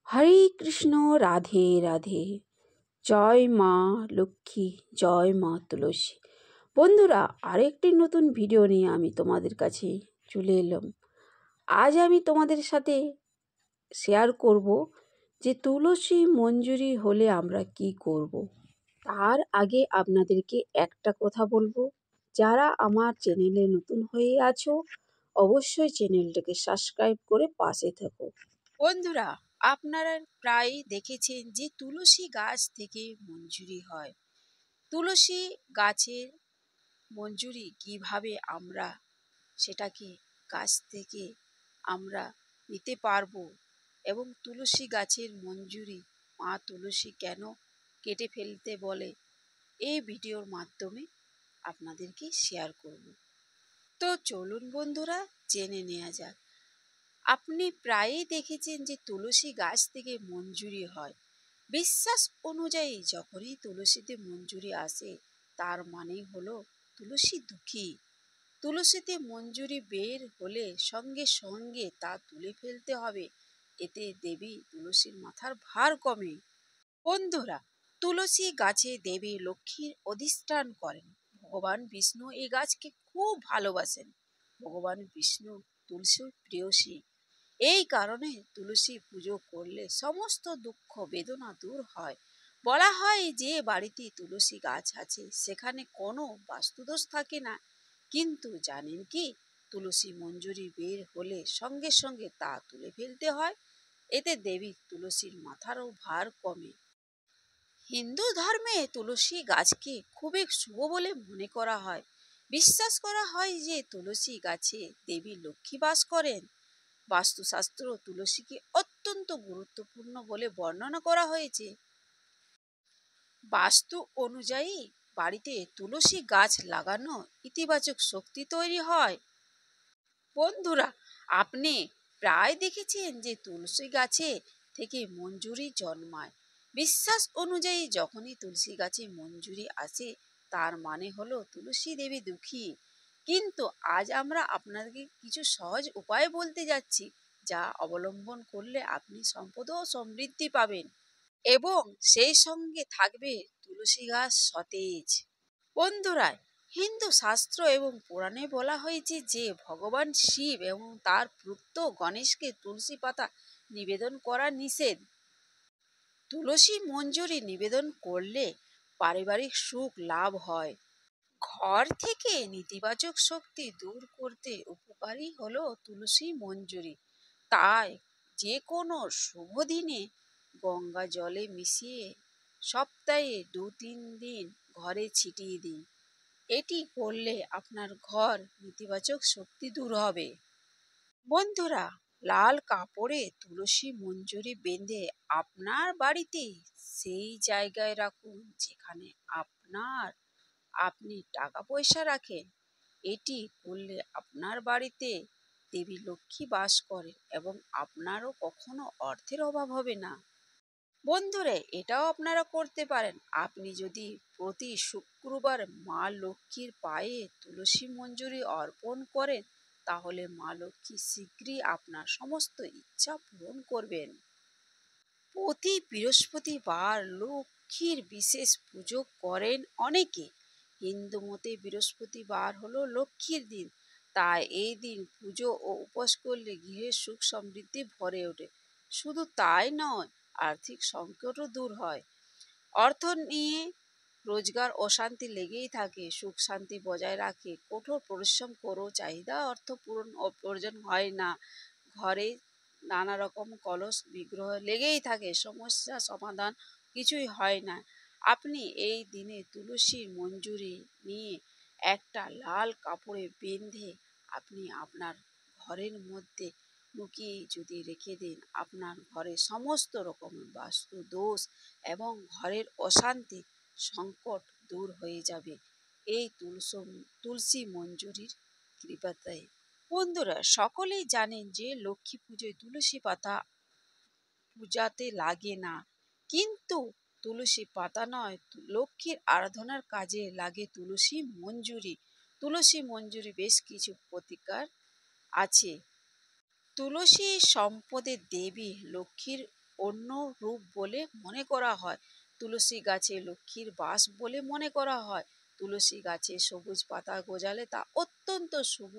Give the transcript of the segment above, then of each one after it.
হরে কৃষ্ণ, রাধে রাধে। জয় মা লক্ষ্মী, জয় মা তুলসী। বন্ধুরা, আরেকটি নতুন ভিডিও নিয়ে আমি তোমাদের কাছে চলে এলাম। আজ আমি তোমাদের সাথে শেয়ার করব যে তুলসী মঞ্জুরি হলে আমরা কি করব। তার আগে আপনাদেরকে একটা কথা বলবো, যারা আমার চ্যানেলে নতুন হয়ে আছো অবশ্যই চ্যানেলটাকে সাবস্ক্রাইব করে পাশে থাকো। বন্ধুরা, আপনারা প্রায় দেখেছেন যে তুলসী গাছ থেকে মঞ্জুরি হয়। তুলসী গাছের মঞ্জুরি কিভাবে আমরা সেটাকে গাছ থেকে আমরা নিতে পারবো, এবং তুলসী গাছের মঞ্জুরি মা তুলসী কেন কেটে ফেলতে বলে, এই ভিডিওর মাধ্যমে আপনাদেরকে শেয়ার করব। তো চলুন বন্ধুরা, জেনে নেওয়া যাক। আপনি প্রায়ই দেখেছেন যে তুলসী গাছ থেকে মঞ্জুরি হয়। বিশ্বাস অনুযায়ী যখনই তুলসীতে মঞ্জুরি আসে, তার মানে হলো তুলসী দুঃখী। তুলসীতে মঞ্জুরি বের হলে সঙ্গে সঙ্গে তা তুলে ফেলতে হবে, এতে দেবী তুলসীর মাথার ভার কমে। বন্ধুরা, তুলসী গাছে দেবী লক্ষ্মীর অধিষ্ঠান করেন। ভগবান বিষ্ণু এই গাছকে খুব ভালোবাসেন। ভগবান বিষ্ণু তুলসীর প্রেয়সী। এই কারণে তুলসী পুজো করলে সমস্ত দুঃখ বেদনা দূর হয়। বলা হয় যে বাড়িতে তুলসী গাছ আছে সেখানে কোনো বাস্তুদোষ থাকে না। কিন্তু জানেন কি, তুলসী মঞ্জুরি বের হলে সঙ্গে সঙ্গে তা তুলে ফেলতে হয়, এতে দেবী তুলসীর মাথারও ভার কমে। হিন্দু ধর্মে তুলসী গাছকে খুবই শুভ বলে মনে করা হয়। বিশ্বাস করা হয় যে তুলসী গাছে দেবী লক্ষ্মী বাস করেন। বাস্তুশাস্ত্র তুলসীকে অত্যন্ত গুরুত্বপূর্ণ বলে বর্ণনা করা হয়েছে। বাস্তু অনুযায়ী বাড়িতে তুলসী গাছ লাগানো ইতিবাচক শক্তি তৈরি হয়। বন্ধুরা, আপনি প্রায় দেখেছেন যে তুলসী গাছে থেকে মঞ্জুরি জন্মায়। বিশ্বাস অনুযায়ী যখনই তুলসী গাছে মঞ্জুরি আসে, তার মানে হলো তুলসী দেবী দুঃখী। কিন্তু আজ আমরা আপনাদেরকে কিছু সহজ উপায় বলতে যাচ্ছি, যা অবলম্বন করলে আপনি সম্পদ ও সমৃদ্ধি পাবেন, এবং সেই সঙ্গে থাকবে তুলসী গাছ সতেজ। বন্ধুরা, হিন্দু শাস্ত্র এবং পুরাণে বলা হয়েছে যে ভগবান শিব এবং তার পুত্র গণেশকে তুলসী পাতা নিবেদন করা নিষেধ। তুলসী মঞ্জুরি নিবেদন করলে পারিবারিক সুখ লাভ হয়। ঘর থেকে নেতিবাচক শক্তি দূর করতে উপকারী হলো তুলসী মঞ্জুরি। তাই যে কোনো শুভ দিনে গঙ্গা জলে মিশিয়ে সপ্তাহে 2-3 দিন ঘরে ছিটিয়ে দিন। এটি করলে আপনার ঘর নেতিবাচক শক্তি দূর হবে। বন্ধুরা, লাল কাপড়ে তুলসী মঞ্জুরি বেঁধে আপনার বাড়িতে সেই জায়গায় রাখুন যেখানে আপনি টাকা পয়সা রাখেন। এটি করলে আপনার বাড়িতে দেবী লক্ষ্মী বাস করে এবং আপনারও কখনো অর্থের অভাব হবে না। বন্ধুরা, এটাও আপনারা করতে পারেন। আপনি যদি প্রতি শুক্রবার মা লক্ষ্মীর পায়ে তুলসী মঞ্জুরি অর্পণ করেন, তাহলে মা লক্ষ্মী শীঘ্রই আপনার সমস্ত ইচ্ছা পূরণ করবেন। প্রতি বৃহস্পতিবার লক্ষ্মীর বিশেষ পুজো করেন অনেকে। হিন্দু মতে বৃহস্পতিবার হলো লক্ষ্মীর দিন। তাই এই দিন পুজো ও উপোস করলে গৃহে সুখ সমৃদ্ধি ভরে ওঠে। শুধু তাই নয়, আর্থিক সংকটও দূর হয়। অর্থ নিয়ে রোজগার অশান্তি লেগেই থাকে, সুখ শান্তি বজায় রাখে। কঠোর পরিশ্রম করেও চাহিদা অর্থ পূরণ অর্জন হয় না। ঘরে নানা রকম কলস বিগ্রহ লেগেই থাকে, সমস্যা সমাধান কিছুই হয় না। আপনি এই দিনে তুলসীর মঞ্জুরি নিয়ে একটা লাল কাপড়ে বেঁধে আপনি আপনার ঘরের মধ্যে লুকিয়ে যদি রেখে দেন, আপনার ঘরে সমস্ত রকমের বাস্তু দোষ এবং ঘরের অশান্তি সংকট দূর হয়ে যাবে এই তুলসী মঞ্জুরির কৃপাতে। বন্ধুরা, সকলেই জানেন যে লক্ষ্মী পুজোয় তুলসী পাতা পূজাতে লাগে না, কিন্তু তুলসী পাতা নয়, লক্ষ্মীর আরাধনার কাজে লাগে তুলসী মঞ্জুরি। তুলসী মঞ্জুরি বেশ কিছু প্রতিকার আছে। তুলসী সম্পদের দেবী, লক্ষ্মীর অন্য রূপ বলে মনে করা হয়। তুলসী গাছে লক্ষ্মীর বাস বলে মনে করা হয়। তুলসী গাছে সবুজ পাতা গজালে তা অত্যন্ত শুভ।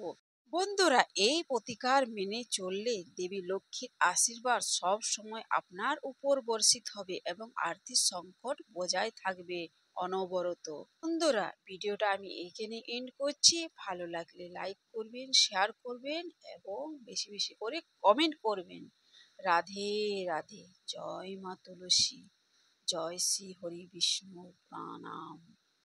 বন্ধুরা, এই প্রতিকার মেনে চললে দেবী লক্ষ্মীর আশীর্বাদ সব সময় আপনার উপর বর্ষিত হবে এবং আর্থিক সংকট বজায় থাকবে অনবরত। বন্ধুরা, ভিডিওটা আমি এইখানে এন্ড করছি। ভালো লাগলে লাইক করবেন, শেয়ার করবেন এবং বেশি বেশি করে কমেন্ট করবেন। রাধে রাধে। জয় মা তুলসী। জয় শ্রী হরি বিষ্ণু প্রণাম।